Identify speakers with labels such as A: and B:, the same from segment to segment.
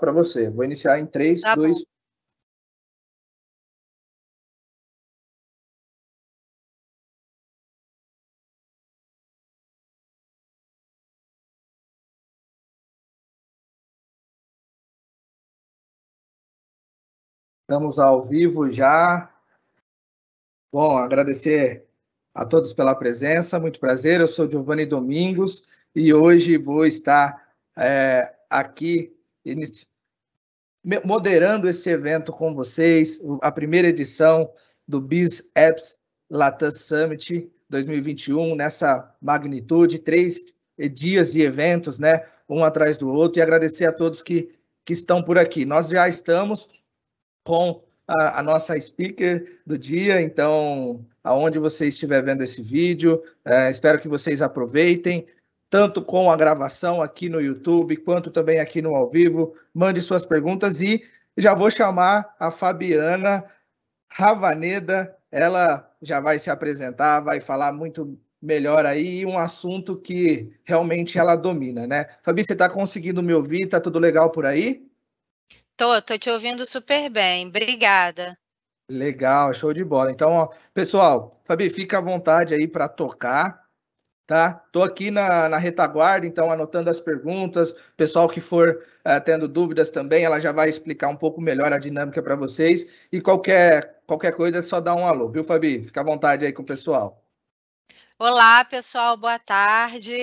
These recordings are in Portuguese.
A: para você. Vou iniciar em 3,
B: Tá
A: 2...
B: bom.
A: Estamos ao vivo já. Bom, agradecer a todos pela presença, muito prazer. Eu sou Giovanni Domingos e hoje vou estar aqui moderando esse evento com vocês, a primeira edição do Biz Apps Latam Summit 2021, nessa magnitude, 3 dias de eventos, né, um atrás do outro, e agradecer a todos que estão por aqui. Nós já estamos com a nossa speaker do dia, então, aonde você estiver vendo esse vídeo, espero que vocês aproveitem, tanto com a gravação aqui no YouTube, quanto também aqui no ao vivo. Mande suas perguntas e já vou chamar a Fabiana Ravaneda, ela já vai se apresentar, vai falar muito melhor aí, um assunto que realmente ela domina, né? Fabi, você está conseguindo me ouvir? Tá tudo legal por aí?
B: Tô te ouvindo super bem. Obrigada.
A: Legal, show de bola. Então, ó, pessoal, Fabi, fica à vontade aí para tocar, tá? Tô aqui na retaguarda, então anotando as perguntas. Pessoal que for tendo dúvidas também, ela já vai explicar um pouco melhor a dinâmica para vocês. E qualquer coisa é só dar um alô, viu, Fabi? Fica à vontade aí com o pessoal.
B: Olá, pessoal, boa tarde.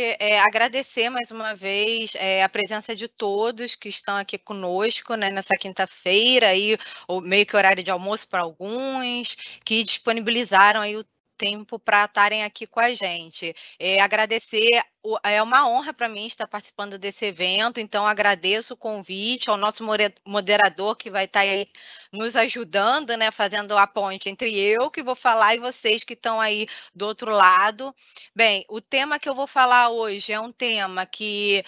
B: Agradecer mais uma vez a presença de todos que estão aqui conosco, né, nessa quinta-feira, aí, meio que horário de almoço para alguns, que disponibilizaram aí o tempo para estarem aqui com a gente. Agradecer, é uma honra para mim estar participando desse evento, então agradeço o convite ao nosso moderador que vai estar aí nos ajudando, né, fazendo a ponte entre eu que vou falar e vocês que estão aí do outro lado. Bem, o tema que eu vou falar hoje é um tema que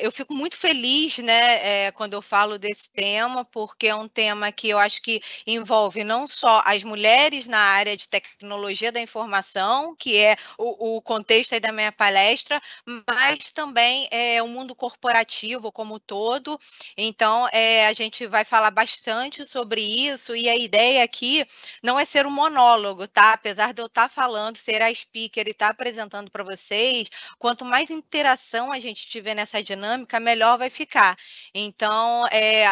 B: eu fico muito feliz, né, quando eu falo desse tema, porque é um tema que eu acho que envolve não só as mulheres na área de tecnologia da informação, que é o contexto aí da minha palestra, mas também o mundo corporativo como um todo. Então, a gente vai falar bastante sobre isso, e a ideia aqui não é ser um monólogo, tá? Apesar de eu estar falando, ser a speaker e estar apresentando para vocês, quanto mais interação a gente tiver nessa dinâmica, melhor vai ficar. Então,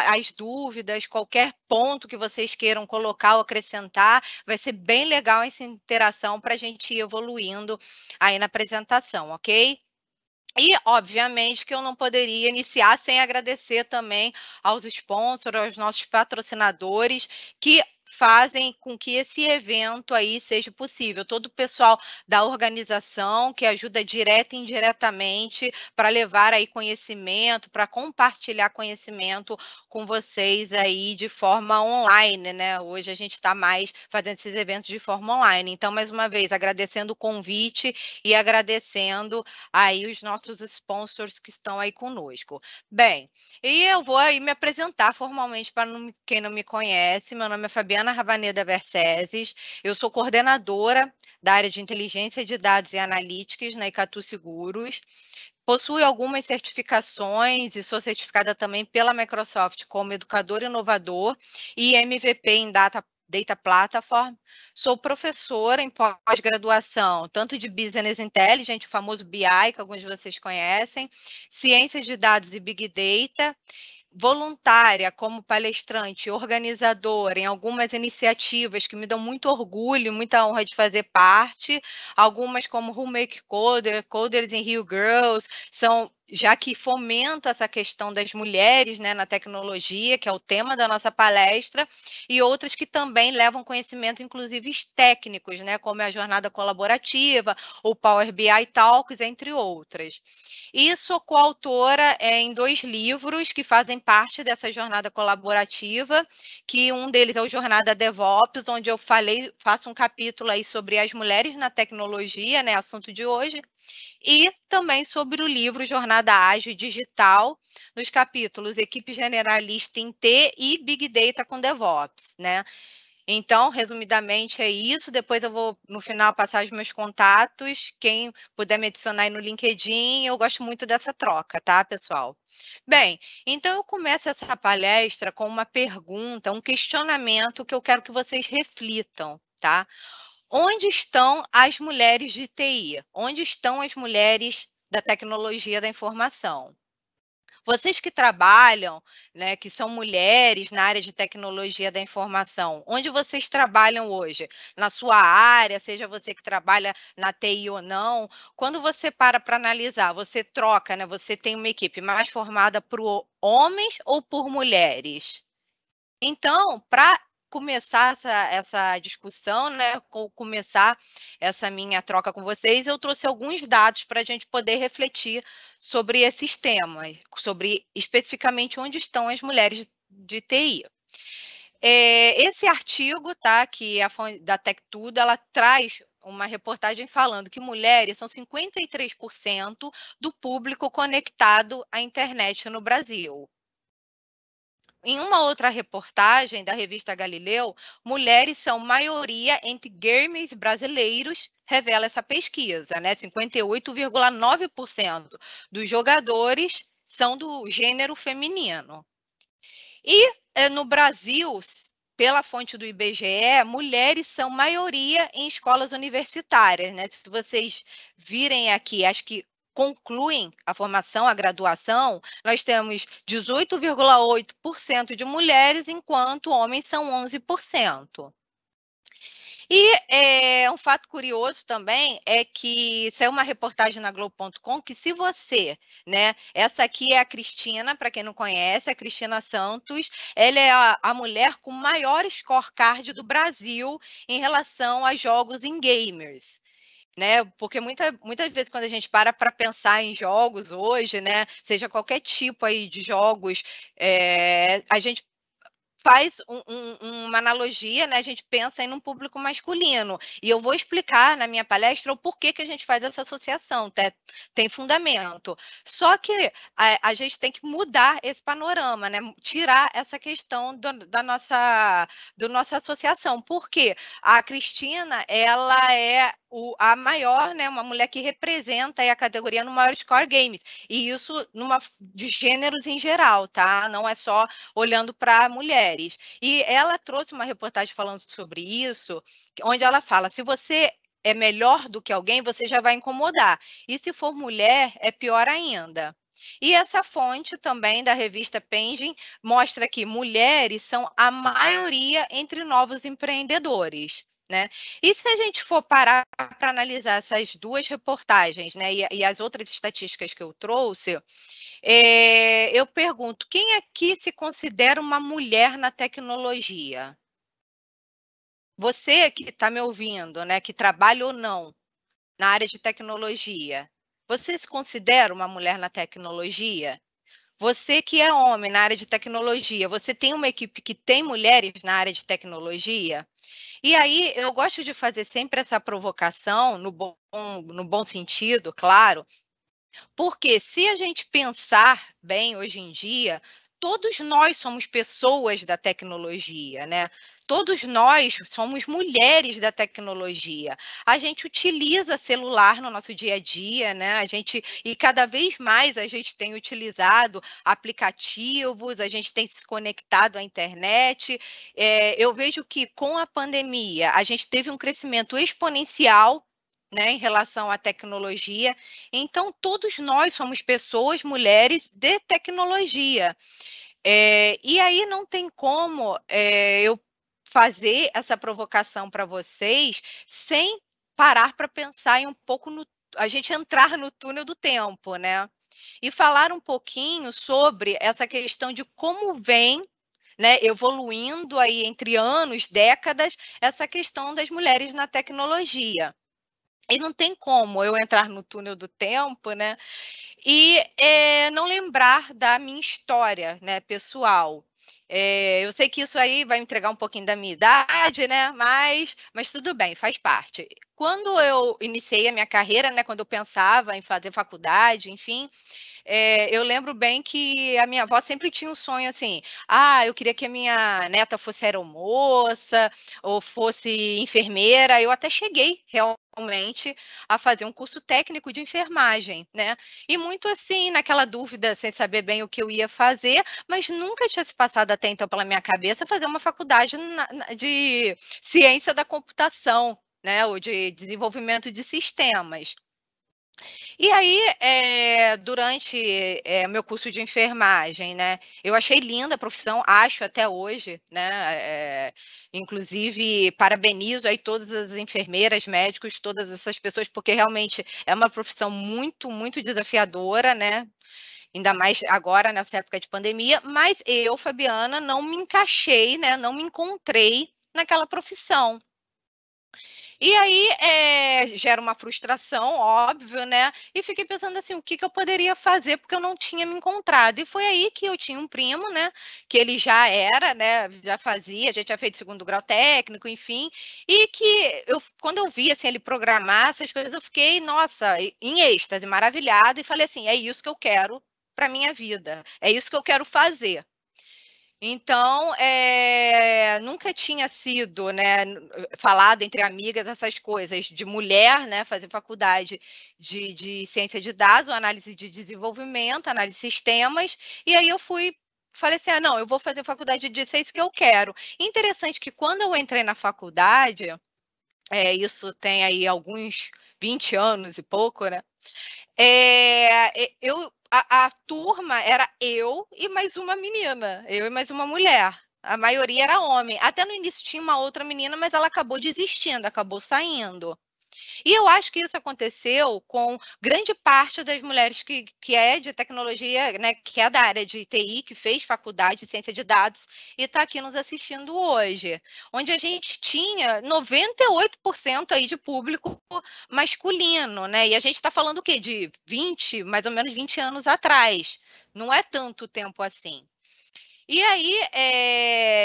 B: as dúvidas, qualquer ponto que vocês queiram colocar ou acrescentar, vai ser bem legal essa interação para a gente ir evoluindo aí na apresentação, ok? E, obviamente, que eu não poderia iniciar sem agradecer também aos sponsors, aos nossos patrocinadores, que fazem com que esse evento aí seja possível. Todo o pessoal da organização que ajuda direta e indiretamente para levar aí conhecimento, para compartilhar conhecimento com vocês aí de forma online, né? Hoje a gente está mais fazendo esses eventos de forma online. Então, mais uma vez, agradecendo o convite e agradecendo aí os nossos sponsors que estão aí conosco. Bem, e eu vou aí me apresentar formalmente para quem não me conhece. Meu nome é Fabiana Ravaneda Verceses, eu sou coordenadora da área de inteligência de dados e analytics na Icatu Seguros. Possuo algumas certificações e sou certificada também pela Microsoft como educador inovador e MVP em Data Platform. Sou professora em pós-graduação, tanto de Business Intelligence, o famoso BI, que alguns de vocês conhecem, ciências de dados e Big Data, voluntária como palestrante, organizadora em algumas iniciativas que me dão muito orgulho, muita honra de fazer parte, algumas como Who Make Coder, Coders in Rio Girls, são já que fomenta essa questão das mulheres, né, na tecnologia, que é o tema da nossa palestra, e outras que também levam conhecimento, inclusive técnicos, né, como é a jornada colaborativa, o Power BI Talks, entre outras. E sou coautora em 2 livros que fazem parte dessa jornada colaborativa, que um deles é o Jornada DevOps, onde eu faço um capítulo aí sobre as mulheres na tecnologia, né, assunto de hoje, e também sobre o livro Jornada Ágil Digital, nos capítulos Equipe Generalista em T e Big Data com DevOps, né? Então, resumidamente, é isso. Depois eu vou, no final, passar os meus contatos. Quem puder me adicionar aí no LinkedIn, eu gosto muito dessa troca, tá, pessoal? Bem, então eu começo essa palestra com uma pergunta, um questionamento que eu quero que vocês reflitam, tá? Onde estão as mulheres de TI? Onde estão as mulheres da tecnologia da informação? Vocês que trabalham, né, que são mulheres na área de tecnologia da informação, onde vocês trabalham hoje? Na sua área, seja você que trabalha na TI ou não, quando você para analisar, você troca, né, você tem uma equipe mais formada por homens ou por mulheres? Então, para começar essa discussão, né, começar essa minha troca com vocês, eu trouxe alguns dados para a gente poder refletir sobre esses temas, sobre especificamente onde estão as mulheres de TI. Esse artigo, tá, que é a fonte da TechTudo, ela traz uma reportagem falando que mulheres são 53% do público conectado à internet no Brasil. Em uma outra reportagem da revista Galileu, mulheres são maioria entre gamers brasileiros, revela essa pesquisa, né? 58,9% dos jogadores são do gênero feminino. E no Brasil, pela fonte do IBGE, mulheres são maioria em escolas universitárias, né? Se vocês virem aqui, acho que concluem a formação, a graduação, nós temos 18,8% de mulheres, enquanto homens são 11%. E um fato curioso também é que saiu uma reportagem na Globo.com que se você, né, essa aqui é a Cristina, para quem não conhece, a Cristina Santos, ela é a mulher com maior scorecard do Brasil em relação a jogos em gamers. Né, porque muitas vezes quando a gente para pensar em jogos hoje, né, seja qualquer tipo aí de jogos, a gente faz uma analogia, né, a gente pensa em um público masculino, e eu vou explicar na minha palestra o porquê que a gente faz essa associação, tem fundamento. Só que a gente tem que mudar esse panorama, né, tirar essa questão da nossa associação, porque a Cristina, ela é a maior, né, uma mulher que representa aí a categoria no maior score games, e isso de gêneros em geral, tá? Não é só olhando para mulheres. E ela trouxe uma reportagem falando sobre isso, onde ela fala: se você é melhor do que alguém, você já vai incomodar. E se for mulher, é pior ainda. E essa fonte também da revista Penguin mostra que mulheres são a maioria entre novos empreendedores. Né? E se a gente for parar para analisar essas duas reportagens, né, e as outras estatísticas que eu trouxe, eu pergunto, quem aqui se considera uma mulher na tecnologia? Você que está me ouvindo, né, que trabalha ou não na área de tecnologia, você se considera uma mulher na tecnologia? Você que é homem na área de tecnologia, você tem uma equipe que tem mulheres na área de tecnologia? E aí eu gosto de fazer sempre essa provocação, no bom sentido, claro, porque se a gente pensar bem hoje em dia, todos nós somos pessoas da tecnologia, né? Todos nós somos mulheres da tecnologia. A gente utiliza celular no nosso dia a dia, né? E cada vez mais a gente tem utilizado aplicativos, a gente tem se conectado à internet. Eu vejo que com a pandemia a gente teve um crescimento exponencial, né, em relação à tecnologia. Então, todos nós somos pessoas, mulheres de tecnologia. E aí não tem como eu fazer essa provocação para vocês sem parar para pensar em um pouco a gente entrar no túnel do tempo, né? E falar um pouquinho sobre essa questão de como vem, né, evoluindo aí entre anos, décadas, essa questão das mulheres na tecnologia. E não tem como eu entrar no túnel do tempo, né, e não lembrar da minha história, né, pessoal. Eu sei que isso aí vai entregar um pouquinho da minha idade, né, mas tudo bem, faz parte. Quando eu iniciei a minha carreira, né, quando eu pensava em fazer faculdade, enfim, eu lembro bem que a minha avó sempre tinha um sonho assim, eu queria que a minha neta fosse aeromoça ou fosse enfermeira. Eu até cheguei realmente a fazer um curso técnico de enfermagem, né? E muito assim, naquela dúvida, sem saber bem o que eu ia fazer, mas nunca tinha se passado até então pela minha cabeça fazer uma faculdade de ciência da computação, né? Ou de desenvolvimento de sistemas. E aí, durante meu curso de enfermagem, né, eu achei linda a profissão, acho até hoje, né, inclusive parabenizo aí todas as enfermeiras, médicos, todas essas pessoas, porque realmente é uma profissão muito, muito desafiadora, né, ainda mais agora nessa época de pandemia, mas eu, Fabiana, não me encaixei, né, não me encontrei naquela profissão. E aí, gera uma frustração, óbvio, né, e fiquei pensando assim, o que que eu poderia fazer, porque eu não tinha me encontrado. E foi aí que eu tinha um primo, né, que ele já era, né, já fazia, já tinha feito segundo grau técnico, enfim, e que quando eu vi, assim, ele programar essas coisas, eu fiquei, nossa, em êxtase, maravilhada, e falei assim: "É isso que eu quero para minha vida, é isso que eu quero fazer". Então, nunca tinha sido, né, falado entre amigas essas coisas de mulher, né, fazer faculdade de ciência de dados ou análise de desenvolvimento, análise de sistemas, e aí eu falei assim: "Ah, não, eu vou fazer faculdade disso, é isso que eu quero". Interessante que quando eu entrei na faculdade, isso tem aí alguns 20 anos e pouco, né, a turma era eu e mais uma menina, eu e mais uma mulher. A maioria era homem. Até no início tinha uma outra menina, mas ela acabou desistindo, acabou saindo. E eu acho que isso aconteceu com grande parte das mulheres que é de tecnologia, né, que é da área de TI, que fez faculdade de ciência de dados e está aqui nos assistindo hoje, onde a gente tinha 98% aí de público masculino, né? E a gente está falando o quê? De 20, mais ou menos 20 anos atrás. Não é tanto tempo assim. E aí,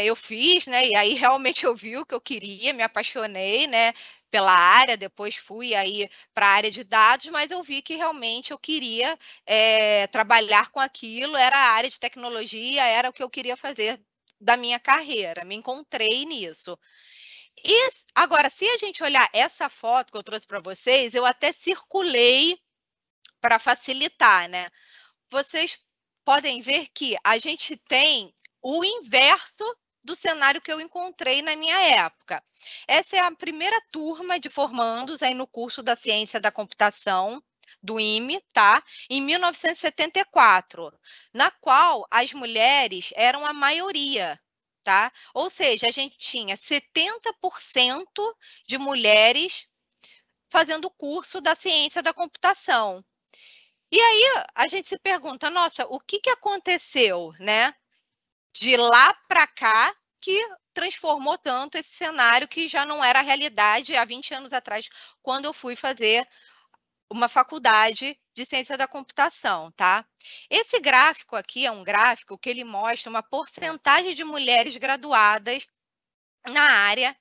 B: eu fiz, né, e aí realmente eu vi o que eu queria, me apaixonei, né, pela área, depois fui aí para a área de dados, mas eu vi que realmente eu queria, trabalhar com aquilo, era a área de tecnologia, era o que eu queria fazer da minha carreira, me encontrei nisso. E agora, se a gente olhar essa foto que eu trouxe para vocês, eu até circulei para facilitar, né. Vocês podem ver que a gente tem o inverso do cenário que eu encontrei na minha época. Essa é a primeira turma de formandos aí no curso da Ciência da Computação do IME, tá? Em 1974, na qual as mulheres eram a maioria, tá? Ou seja, a gente tinha 70% de mulheres fazendo o curso da Ciência da Computação. E aí a gente se pergunta, nossa, o que que aconteceu, né, de lá para cá que transformou tanto esse cenário que já não era a realidade há 20 anos atrás, quando eu fui fazer uma faculdade de ciência da computação, tá? Esse gráfico aqui é um gráfico que ele mostra uma porcentagem de mulheres graduadas na área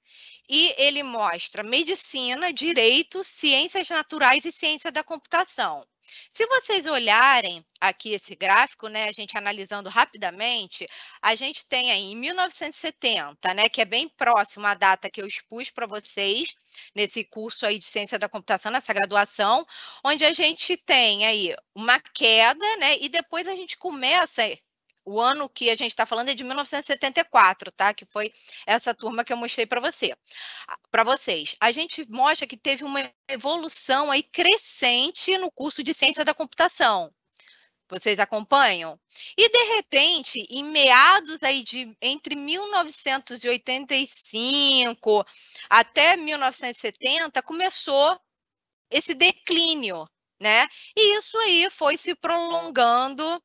B: e ele mostra medicina, direito, ciências naturais e ciência da computação. Se vocês olharem aqui esse gráfico, né, a gente analisando rapidamente, a gente tem aí em 1970, né, que é bem próximo à data que eu expus para vocês nesse curso aí de ciência da computação, nessa graduação, onde a gente tem aí uma queda, né, e depois a gente começa o ano que a gente está falando é de 1974, tá? Que foi essa turma que eu mostrei para vocês. A gente mostra que teve uma evolução aí crescente no curso de ciência da computação. Vocês acompanham? E de repente, em meados aí de entre 1985 até 1970, começou esse declínio, né? E isso aí foi se prolongando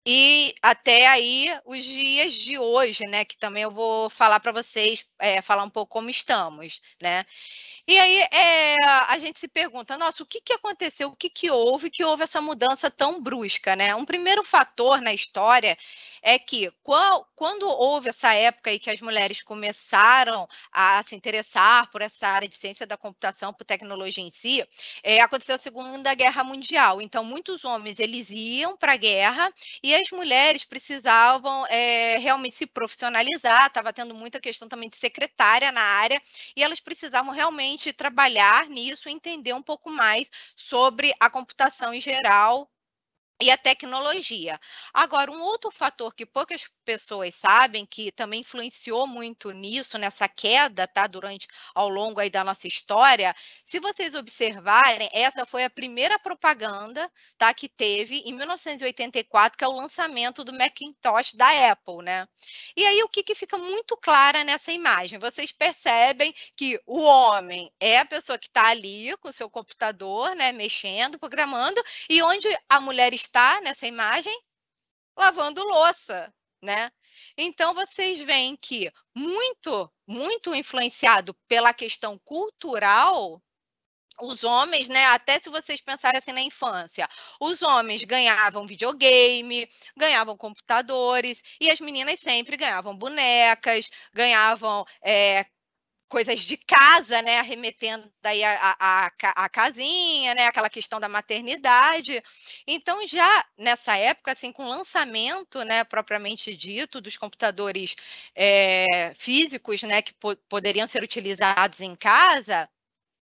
B: e até aí os dias de hoje, né, que também eu vou falar para vocês, falar um pouco como estamos, né. E aí a gente se pergunta, nossa, o que aconteceu, o que houve essa mudança tão brusca, né? Um primeiro fator na história é que quando houve essa época em que as mulheres começaram a se interessar por essa área de ciência da computação, por tecnologia em si, aconteceu a Segunda Guerra Mundial. Então, muitos homens eles iam para a guerra e as mulheres precisavam realmente se profissionalizar, estava tendo muita questão também de secretária na área, e elas precisavam realmente trabalhar nisso, entender um pouco mais sobre a computação em geral e a tecnologia. Agora, um outro fator que poucas pessoas sabem, que também influenciou muito nisso, nessa queda, tá, ao longo aí da nossa história, se vocês observarem, essa foi a primeira propaganda, tá, que teve em 1984, que é o lançamento do Macintosh da Apple, né? E aí, o que fica muito clara nessa imagem? Vocês percebem que o homem é a pessoa que está ali com o seu computador, né, mexendo, programando, e onde a mulher está nessa imagem? Lavando louça, né? Então vocês veem que muito influenciado pela questão cultural, os homens, né, até se vocês pensarem assim na infância, os homens ganhavam videogame, ganhavam computadores, e as meninas sempre ganhavam bonecas, ganhavam coisas de casa, né, arremetendo daí a casinha, né, aquela questão da maternidade. Então, já nessa época, assim, com o lançamento, né, propriamente dito, dos computadores físicos, né, que poderiam ser utilizados em casa,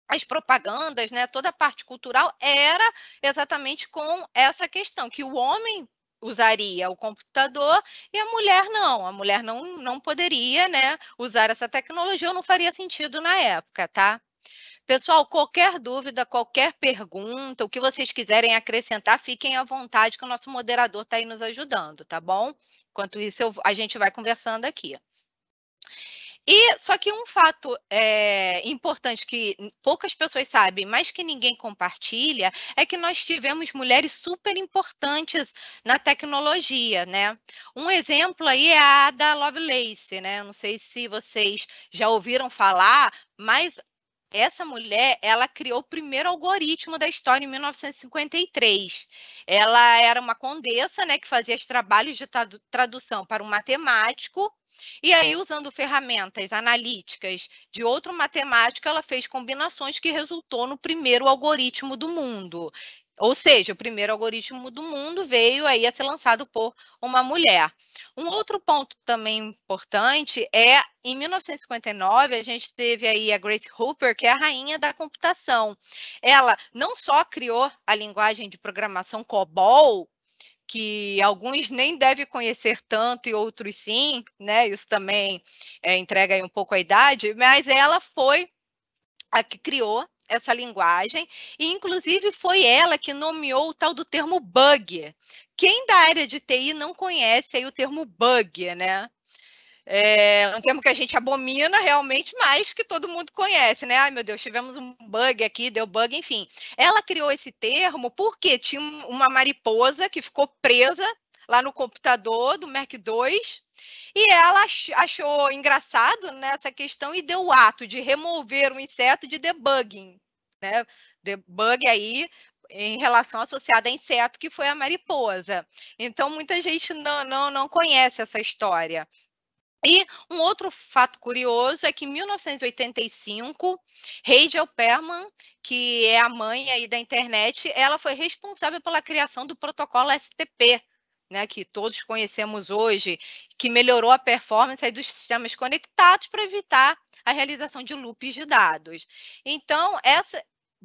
B: as propagandas, né, toda a parte cultural era exatamente com essa questão, que o homem usaria o computador e a mulher não poderia, né, usar essa tecnologia, ou não faria sentido na época, tá? Pessoal, qualquer dúvida, qualquer pergunta, o que vocês quiserem acrescentar, fiquem à vontade, que o nosso moderador está aí nos ajudando, tá bom? Enquanto isso, a gente vai conversando aqui. E só que um fato importante que poucas pessoas sabem, mas que ninguém compartilha, é que nós tivemos mulheres super importantes na tecnologia, né? Um exemplo aí é a Ada Lovelace, né? Eu não sei se vocês já ouviram falar, mas essa mulher, ela criou o primeiro algoritmo da história em 1953. Ela era uma condessa, né, que fazia os trabalhos de tradução para um matemático, e aí, usando ferramentas analíticas de outro matemático, ela fez combinações que resultou no primeiro algoritmo do mundo. Ou seja, o primeiro algoritmo do mundo veio aí a ser lançado por uma mulher. Um outro ponto também importante é, em 1959, a gente teve aí a Grace Hopper, que é a rainha da computação. Ela não só criou a linguagem de programação COBOL, que alguns nem devem conhecer tanto e outros sim, né? Isso também entrega aí um pouco a idade, mas ela foi a que criou essa linguagem, e inclusive foi ela que nomeou o tal do termo bug. Quem da área de TI não conhece aí o termo bug, né? É um termo que a gente abomina realmente, mas que todo mundo conhece, né? Ai, meu Deus, tivemos um bug aqui, deu bug, enfim. Ela criou esse termo porque tinha uma mariposa que ficou presa lá no computador do Mac 2, e ela achou engraçado nessa questão e deu o ato de remover o inseto de debugging, né? Debug aí em relação associada a inseto, que foi a mariposa. Então, muita gente não conhece essa história. E um outro fato curioso é que em 1985, Rachel Perlman, que é a mãe aí da internet, ela foi responsável pela criação do protocolo STP, né, que todos conhecemos hoje, que melhorou a performance aí dos sistemas conectados para evitar a realização de loops de dados. Então,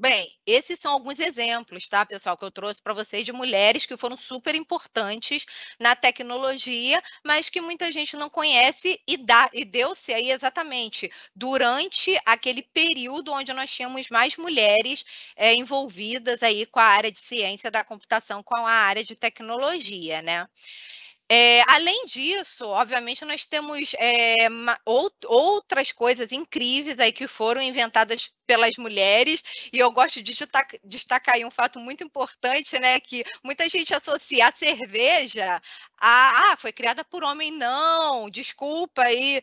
B: bem, esses são alguns exemplos, tá, pessoal, que eu trouxe para vocês de mulheres que foram super importantes na tecnologia, mas que muita gente não conhece, e deu-se aí exatamente durante aquele período onde nós tínhamos mais mulheres envolvidas aí com a área de ciência da computação, com a área de tecnologia, né? Além disso, obviamente, nós temos outras coisas incríveis aí que foram inventadas pelas mulheres, e eu gosto de destacar aí um fato muito importante, né, que muita gente associa a cerveja a foi criada por homem. Não, desculpa aí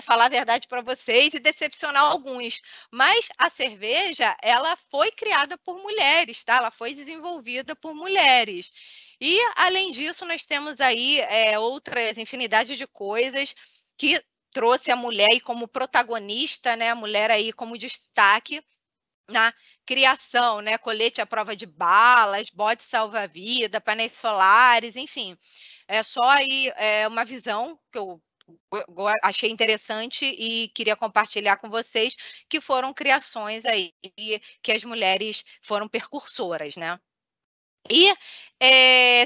B: falar a verdade para vocês e decepcionar alguns, mas a cerveja, ela foi criada por mulheres, tá? Ela foi desenvolvida por mulheres. E, além disso, nós temos aí outras infinidade de coisas que trouxe a mulher aí como protagonista, né? A mulher aí como destaque na criação, né? Colete à prova de balas, bote salva-vida, painéis solares, enfim. É só aí uma visão que eu achei interessante e queria compartilhar com vocês, que foram criações aí que as mulheres foram percursoras, né? E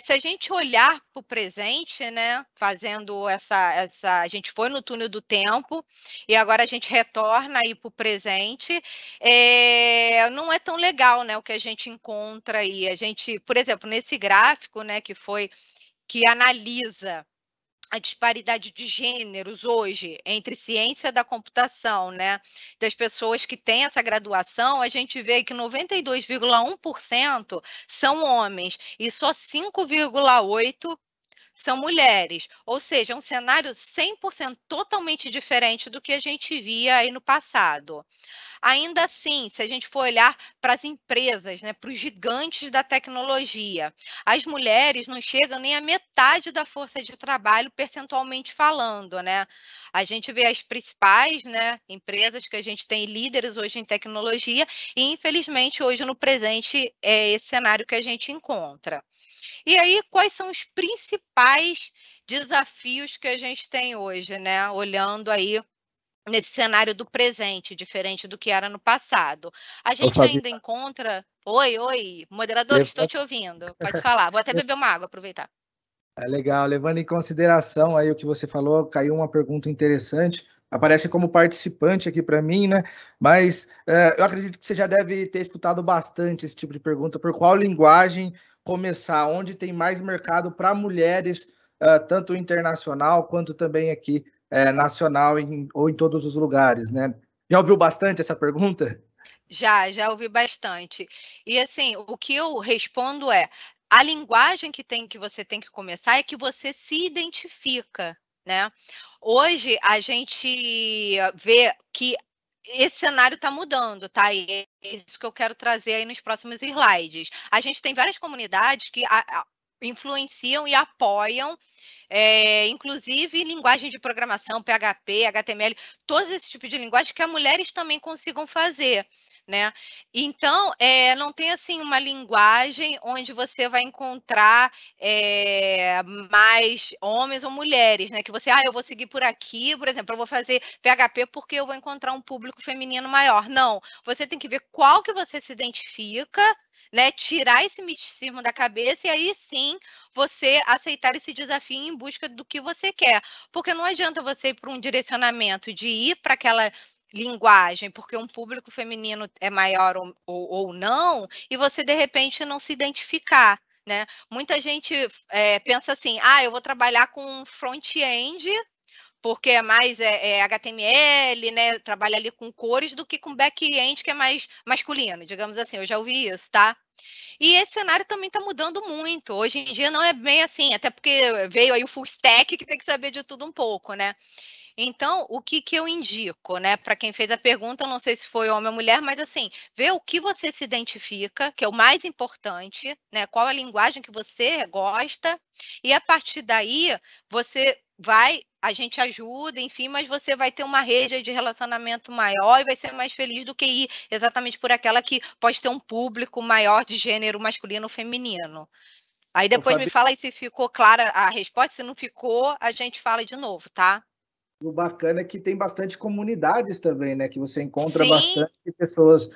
B: se a gente olhar para o presente, né, fazendo a gente foi no túnel do tempo e agora a gente retorna aí para o presente, não é tão legal, né, o que a gente encontra aí. A gente, por exemplo, nesse gráfico, né, que analisa a disparidade de gêneros hoje entre ciência da computação, né, das pessoas que têm essa graduação, a gente vê que 92,1% são homens e só 5,8% são mulheres, ou seja, um cenário 100% totalmente diferente do que a gente via aí no passado. Ainda assim, se a gente for olhar para as empresas, né, para os gigantes da tecnologia, as mulheres não chegam nem à metade da força de trabalho, percentualmente falando, né? A gente vê as principais, né, empresas que a gente tem líderes hoje em tecnologia e, infelizmente, hoje no presente é esse cenário que a gente encontra. E aí, quais são os principais desafios que a gente tem hoje, né? Olhando aí nesse cenário do presente, diferente do que era no passado. A gente ainda encontra... Oi, moderador, estou te ouvindo. Pode falar. Vou até beber uma água, aproveitar.
A: Legal. Levando em consideração aí o que você falou, caiu uma pergunta interessante. Aparece como participante aqui para mim, né? Mas eu acredito que você já deve ter escutado bastante esse tipo de pergunta. Por qual linguagem começar? Onde tem mais mercado para mulheres, tanto internacional quanto também aqui nacional ou em todos os lugares, né? Já ouviu bastante essa pergunta?
B: Já ouvi bastante. E assim, o que eu respondo é: a linguagem que você tem que começar é que você se identifica, né? Hoje a gente vê que esse cenário está mudando, tá? E é isso que eu quero trazer aí nos próximos slides. A gente tem várias comunidades que influenciam e apoiam, inclusive linguagem de programação, PHP, HTML, todos esses tipos de linguagem que as mulheres também consigam fazer, né? Então, não tem assim uma linguagem onde você vai encontrar mais homens ou mulheres, né? Que você, eu vou seguir por aqui, por exemplo, eu vou fazer PHP porque eu vou encontrar um público feminino maior. Não, você tem que ver qual que você se identifica, né? Tirar esse misticismo da cabeça e aí sim você aceitar esse desafio em busca do que você quer. Porque não adianta você ir para um direcionamento de ir para aquela linguagem, porque um público feminino é maior ou não, e você, de repente, não se identificar, né? Muita gente pensa assim, eu vou trabalhar com front-end, porque é mais HTML, né? Trabalha ali com cores do que com back-end, que é mais masculino, digamos assim. Eu já ouvi isso, tá? E esse cenário também está mudando muito. Hoje em dia não é bem assim, até porque veio aí o full stack que tem que saber de tudo um pouco, né? Então, o que eu indico, né? Para quem fez a pergunta, eu não sei se foi homem ou mulher, mas assim, ver o que você se identifica, que é o mais importante, né? Qual a linguagem que você gosta, e a partir daí a gente ajuda, enfim, mas você vai ter uma rede de relacionamento maior e vai ser mais feliz do que ir exatamente por aquela que pode ter um público maior de gênero masculino ou feminino. Aí depois me fala aí se ficou clara a resposta, se não ficou, a gente fala de novo, tá?
A: O bacana é que tem bastante comunidades também, né? Que você encontra
B: Sim.
A: bastante pessoas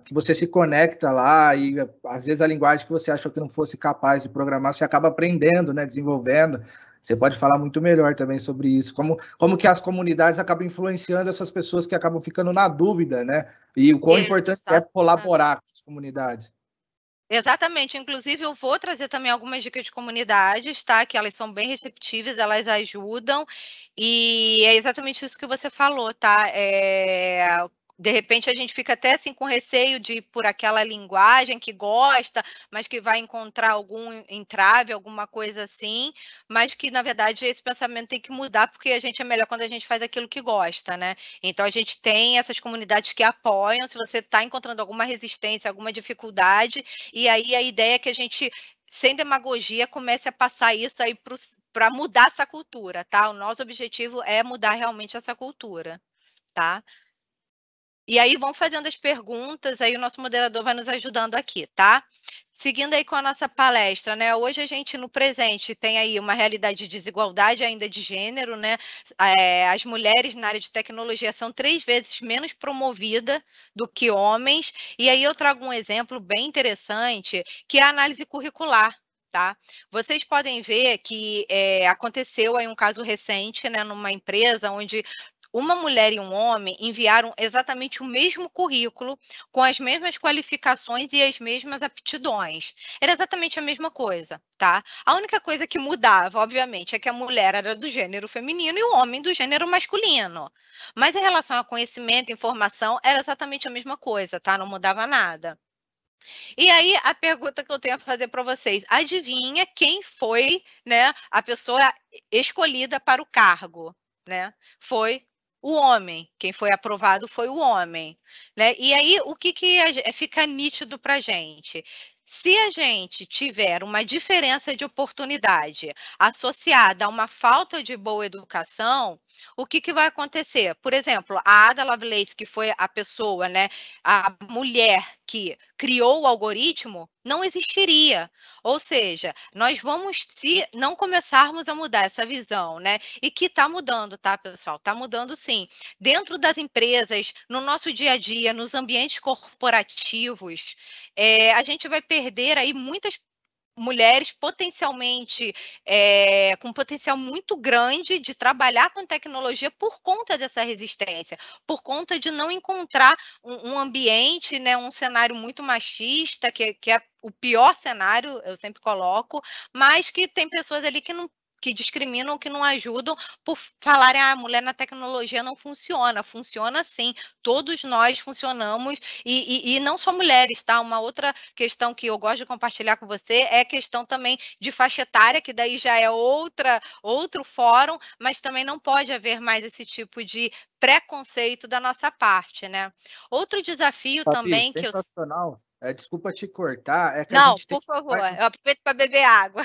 A: que você se conecta lá e às vezes a linguagem que você achou que não fosse capaz de programar, você acaba aprendendo, né? Desenvolvendo. Você pode falar muito melhor também sobre isso. Como que as comunidades acabam influenciando essas pessoas que acabam ficando na dúvida, né? E o quão importante é colaborar com as comunidades.
B: Exatamente, inclusive eu vou trazer também algumas dicas de comunidades, tá? Que elas são bem receptivas, elas ajudam, e é exatamente isso que você falou, tá? de repente a gente fica até assim com receio de ir por aquela linguagem que gosta, mas que vai encontrar algum entrave, alguma coisa assim, mas que na verdade esse pensamento tem que mudar, porque a gente é melhor quando a gente faz aquilo que gosta, né? Então a gente tem essas comunidades que apoiam, se você está encontrando alguma resistência, alguma dificuldade, e aí a ideia é que a gente, sem demagogia, comece a passar isso aí para mudar essa cultura, tá? O nosso objetivo é mudar realmente essa cultura, tá? E aí vão fazendo as perguntas, aí o nosso moderador vai nos ajudando aqui, tá? Seguindo aí com a nossa palestra, né? Hoje a gente, no presente, tem aí uma realidade de desigualdade ainda de gênero, né? As mulheres na área de tecnologia são 3 vezes menos promovidas do que homens. E aí eu trago um exemplo bem interessante, que é a análise curricular. Tá? Vocês podem ver que aconteceu aí um caso recente, né, numa empresa onde uma mulher e um homem enviaram exatamente o mesmo currículo, com as mesmas qualificações e as mesmas aptidões. Era exatamente a mesma coisa, tá? A única coisa que mudava, obviamente, é que a mulher era do gênero feminino e o homem do gênero masculino. Mas em relação a conhecimento e informação, era exatamente a mesma coisa, tá? Não mudava nada. E aí, a pergunta que eu tenho a fazer para vocês: adivinha quem foi, né, a pessoa escolhida para o cargo, né? Foi o homem. Quem foi aprovado foi o homem, né? E aí, o que fica nítido para a gente? Se a gente tiver uma diferença de oportunidade associada a uma falta de boa educação, o que vai acontecer? Por exemplo, a Ada Lovelace, que foi a pessoa, né, a mulher que criou o algoritmo, não existiria. Ou seja, nós vamos, se não começarmos a mudar essa visão, né? E que está mudando, tá, pessoal? Está mudando sim. Dentro das empresas, no nosso dia a dia, nos ambientes corporativos, a gente vai perder aí muitas mulheres potencialmente com potencial muito grande de trabalhar com tecnologia por conta dessa resistência, por conta de não encontrar um ambiente, né, um cenário muito machista, que é o pior cenário, eu sempre coloco, mas que tem pessoas ali que discriminam, que não ajudam, por falarem, a mulher na tecnologia não funciona. Funciona sim, todos nós funcionamos, e não só mulheres, tá? Uma outra questão que eu gosto de compartilhar com você é a questão também de faixa etária, que daí já é outro fórum, mas também não pode haver mais esse tipo de preconceito da nossa parte, né? Outro desafio
A: Fabi,
B: também que eu...
A: sensacional. Desculpa te cortar, é que a
B: Não,
A: gente tem
B: por favor,
A: mais
B: eu aproveito para beber água.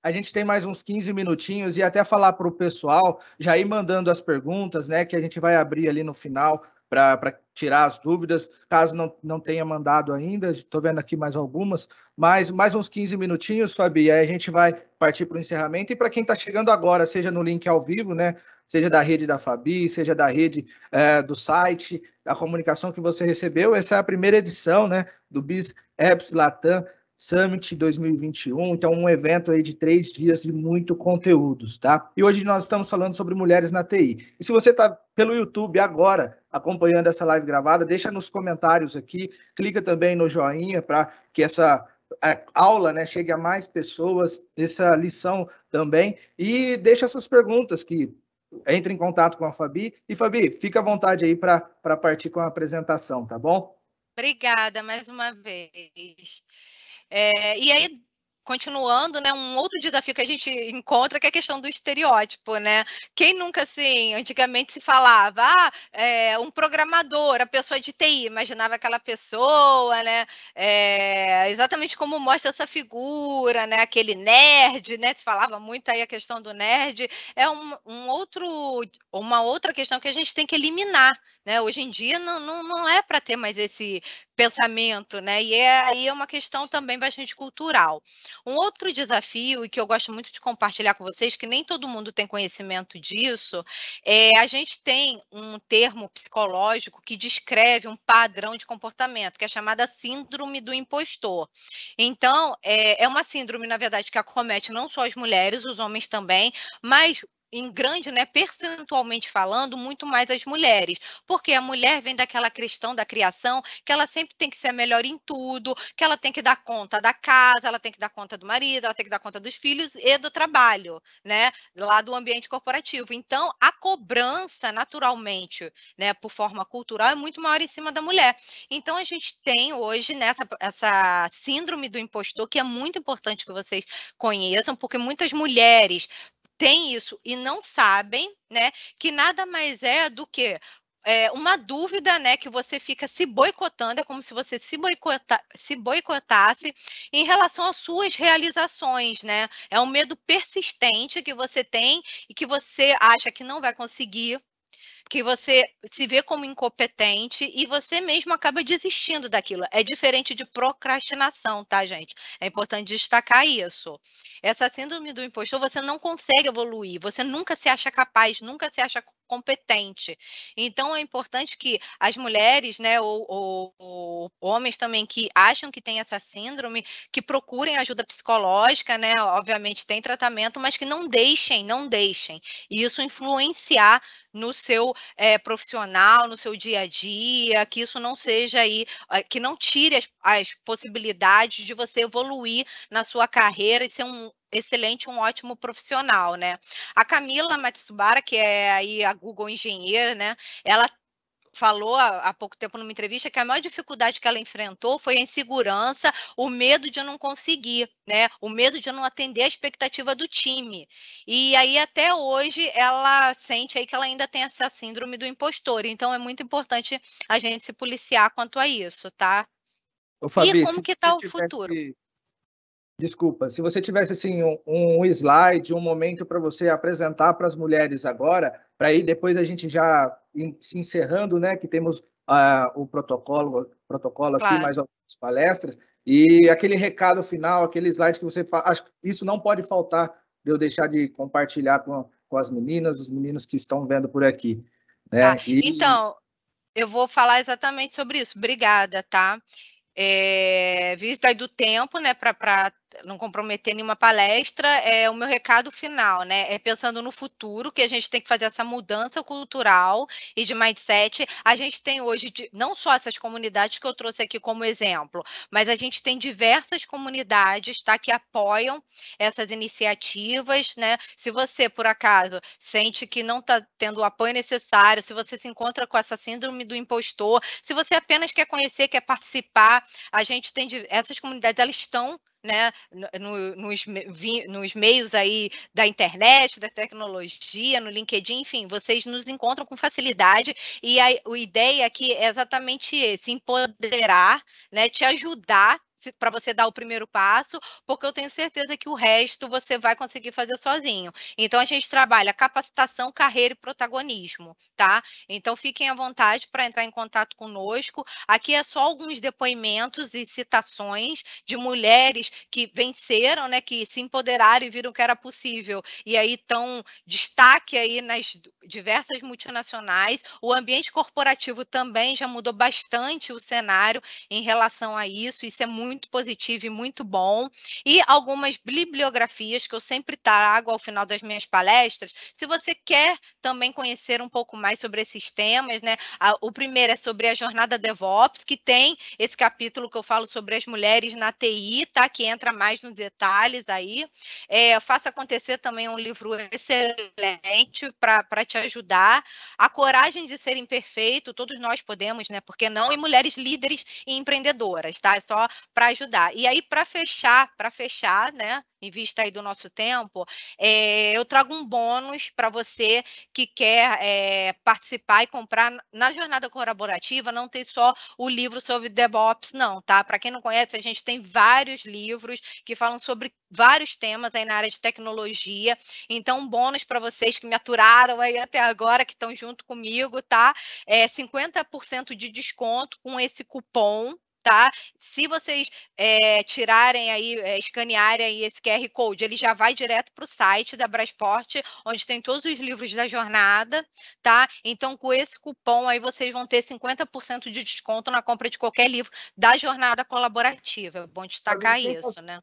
A: A gente tem mais uns 15 minutinhos e até falar para o pessoal já ir mandando as perguntas, né? Que a gente vai abrir ali no final para tirar as dúvidas, caso não tenha mandado ainda. Estou vendo aqui mais algumas, mas mais uns 15 minutinhos, Fabi, aí a gente vai partir para o encerramento. E para quem está chegando agora, seja no link ao vivo, né? Seja da rede da Fabi, seja da rede do site, da comunicação que você recebeu, essa é a primeira edição, né? Do Biz Apps Latam Summit 2021, então um evento aí de 3 dias de muito conteúdos, tá? E hoje nós estamos falando sobre mulheres na TI. E se você está pelo YouTube agora acompanhando essa live gravada, deixa nos comentários aqui, clica também no joinha para que essa aula, né, chegue a mais pessoas, essa lição também, e deixa suas perguntas, que entre em contato com a Fabi. E Fabi, fica à vontade aí para partir com a apresentação, tá bom?
B: Obrigada mais uma vez. E aí, continuando, né, um outro desafio que a gente encontra, que é a questão do estereótipo, né? Quem nunca, assim, antigamente se falava, um programador, a pessoa de TI, imaginava aquela pessoa, né, exatamente como mostra essa figura, né, aquele nerd, né, se falava muito aí a questão do nerd, é uma outra questão que a gente tem que eliminar, né? Hoje em dia não é para ter mais esse pensamento, né? E aí é uma questão também bastante cultural. Um outro desafio, e que eu gosto muito de compartilhar com vocês, que nem todo mundo tem conhecimento disso, a gente tem um termo psicológico que descreve um padrão de comportamento, que é chamada síndrome do impostor. Então, é uma síndrome, na verdade, que acomete não só as mulheres, os homens também, mas em grande, né, percentualmente falando, muito mais as mulheres, porque a mulher vem daquela questão da criação, que ela sempre tem que ser a melhor em tudo, que ela tem que dar conta da casa, ela tem que dar conta do marido, ela tem que dar conta dos filhos e do trabalho, né, lá do ambiente corporativo. Então, a cobrança, naturalmente, né, por forma cultural, é muito maior em cima da mulher. Então, a gente tem hoje, né, essa síndrome do impostor, que é muito importante que vocês conheçam, porque muitas mulheres têm isso e não sabem, né, que nada mais é do que uma dúvida, né, que você fica se boicotando, é como se você se boicotasse em relação às suas realizações, né? É um medo persistente que você tem e que você acha que não vai conseguir, que você se vê como incompetente e você mesmo acaba desistindo daquilo. É diferente de procrastinação, tá, gente? É importante destacar isso. Essa síndrome do impostor, você não consegue evoluir, você nunca se acha capaz, nunca se acha competente. Então, é importante que as mulheres, né, ou homens também que acham que tem essa síndrome, que procurem ajuda psicológica, né? Obviamente tem tratamento, mas que não deixem isso influenciar no seu profissional, no seu dia a dia, que isso não seja aí, que não tire as possibilidades de você evoluir na sua carreira e ser um excelente, um ótimo profissional, né? A Camila Matsubara, que é aí a Google engenheira, né? Ela falou há pouco tempo numa entrevista que a maior dificuldade que ela enfrentou foi a insegurança, o medo de não conseguir, né? O medo de não atender a expectativa do time. E aí, até hoje, ela sente aí que ela ainda tem essa síndrome do impostor. Então, é muito importante a gente se policiar quanto a isso, tá?
A: Ô,
B: E
A: Fabi,
B: como
A: se
B: que
A: você
B: está o futuro?
A: tivesse, desculpa, se você tivesse assim um slide, um momento para você apresentar para as mulheres agora, para aí depois a gente já se encerrando, né, que temos o protocolo aqui,
B: Claro.
A: mais algumas palestras, e aquele recado final, aquele slide que você fala, acho que isso não pode faltar de eu deixar de compartilhar com as meninas, os meninos que estão vendo por aqui,
B: Tá.
A: né? E
B: Então, eu vou falar exatamente sobre isso. Obrigada, tá? Visto aí do tempo, né, para não comprometer nenhuma palestra, o meu recado final, né, é pensando no futuro, que a gente tem que fazer essa mudança cultural e de mindset. A gente tem hoje não só essas comunidades que eu trouxe aqui como exemplo, mas a gente tem diversas comunidades, tá, que apoiam essas iniciativas, né? Se você, por acaso, sente que não está tendo o apoio necessário, se você se encontra com essa síndrome do impostor, se você apenas quer conhecer, quer participar, a gente tem essas comunidades, elas estão, né, nos meios aí da internet, da tecnologia, no LinkedIn, enfim, vocês nos encontram com facilidade e a ideia aqui é exatamente esse, empoderar, né, te ajudar para você dar o primeiro passo, porque eu tenho certeza que o resto você vai conseguir fazer sozinho. Então, a gente trabalha capacitação, carreira e protagonismo, tá? Então, fiquem à vontade para entrar em contato conosco. Aqui é só alguns depoimentos e citações de mulheres que venceram, né, que se empoderaram e viram que era possível. E aí estão destaque aí nas diversas multinacionais. O ambiente corporativo também já mudou bastante o cenário em relação a isso. Isso é muito positivo e muito bom. E algumas bibliografias que eu sempre trago ao final das minhas palestras. Se você quer também conhecer um pouco mais sobre esses temas, né? O primeiro é sobre a jornada DevOps, que tem esse capítulo que eu falo sobre as mulheres na TI, tá? Que entra mais nos detalhes aí. Faça Acontecer também é um livro excelente para te ajudar. A Coragem de Ser Imperfeito, todos nós podemos, né? Por que não? E Mulheres Líderes e Empreendedoras, tá? É só para ajudar. E aí, para fechar, né? Em vista aí do nosso tempo, eu trago um bônus para você que quer participar e comprar na jornada colaborativa. Não tem só o livro sobre DevOps, não, tá? Para quem não conhece, a gente tem vários livros que falam sobre vários temas aí na área de tecnologia. Então, um bônus para vocês que me aturaram aí até agora, que estão junto comigo, tá? 50% de desconto com esse cupom, tá? Se vocês tirarem aí, escanearem aí esse QR Code, ele já vai direto para o site da Brasport, onde tem todos os livros da jornada, tá? Então, com esse cupom aí, vocês vão ter 50% de desconto na compra de qualquer livro da jornada colaborativa. É bom destacar isso, né?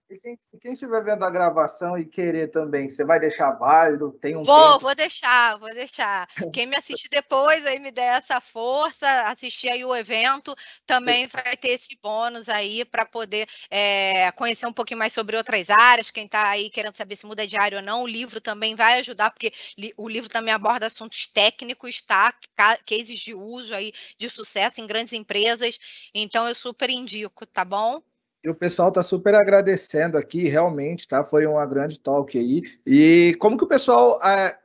A: quem estiver vendo a gravação e querer também, você vai deixar válido? Tem um
B: Vou,
A: tempo?
B: vou deixar, vou deixar. Quem me assistir depois aí me der essa força, assistir aí o evento, também vai ter esse bônus aí para poder conhecer um pouquinho mais sobre outras áreas. Quem está aí querendo saber se muda de área ou não, o livro também vai ajudar, porque o livro também aborda assuntos técnicos, tá? Cases de uso aí de sucesso em grandes empresas. Então eu super indico, tá bom?
A: E o pessoal está super agradecendo aqui, realmente, tá? Foi uma grande talk aí. E como que o pessoal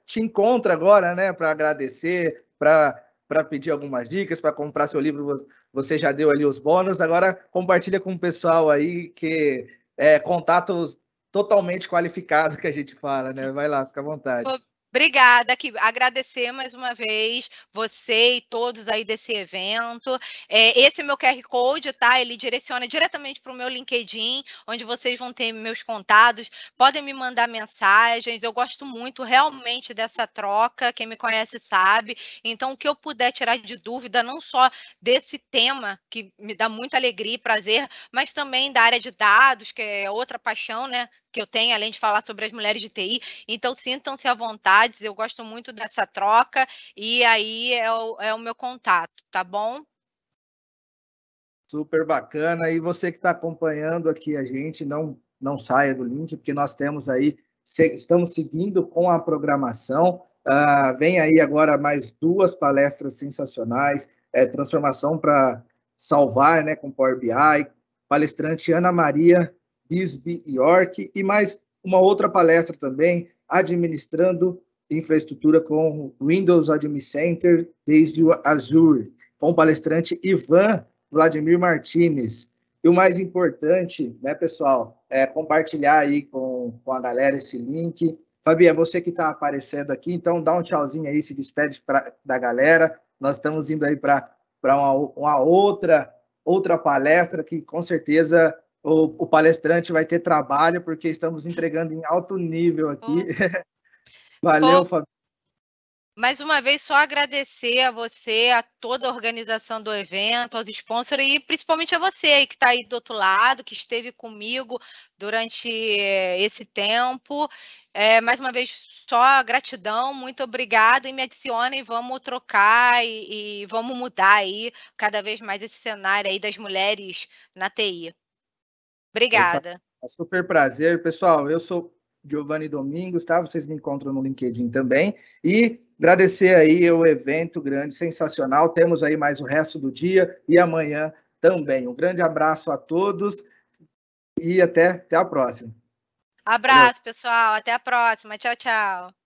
A: te encontra agora, né? Para agradecer, para pedir algumas dicas, para comprar seu livro, você já deu ali os bônus. Agora compartilha com o pessoal aí que contatos totalmente qualificados que a gente fala, né? Vai lá, fica à vontade.
B: Obrigada, aqui agradecer mais uma vez você e todos aí desse evento. Esse é meu QR Code, tá? Ele direciona diretamente para o meu LinkedIn, onde vocês vão ter meus contatos. Podem me mandar mensagens. Eu gosto muito realmente dessa troca. Quem me conhece sabe. Então, o que eu puder tirar de dúvida, não só desse tema que me dá muita alegria e prazer, mas também da área de dados, que é outra paixão, né? Que eu tenho, além de falar sobre as mulheres de TI. Então, sintam-se à vontade, eu gosto muito dessa troca, e aí é o meu contato, tá bom?
A: Super bacana. E você que está acompanhando aqui a gente, não saia do link, porque nós temos aí, estamos seguindo com a programação. Vem aí agora mais 2 palestras sensacionais, transformação para salvar, né, com Power BI, palestrante Ana Maria Bisbee York, e mais uma outra palestra também, administrando infraestrutura com Windows Admin Center desde o Azure, com o palestrante Ivan Vladimir Martinez. E o mais importante, né, pessoal, é compartilhar aí com a galera esse link. Fabi, é você que está aparecendo aqui, então dá um tchauzinho aí, se despede da galera. Nós estamos indo aí para uma outra palestra que com certeza o palestrante vai ter trabalho, porque estamos entregando em alto nível aqui. Valeu, Fabi.
B: Mais uma vez, só agradecer a você, a toda a organização do evento, aos sponsors e principalmente a você aí que está aí do outro lado, que esteve comigo durante esse tempo. Mais uma vez, só gratidão, muito obrigada e me adicione, vamos trocar e vamos mudar aí cada vez mais esse cenário aí das mulheres na TI. Obrigada.
A: É super prazer, pessoal. Eu sou Giovanni Domingos, tá? Vocês me encontram no LinkedIn também. E agradecer aí o evento grande, sensacional. Temos aí mais o resto do dia e amanhã também. Um grande abraço a todos e até a próxima.
B: Abraço, pessoal. Até a próxima. Tchau, tchau.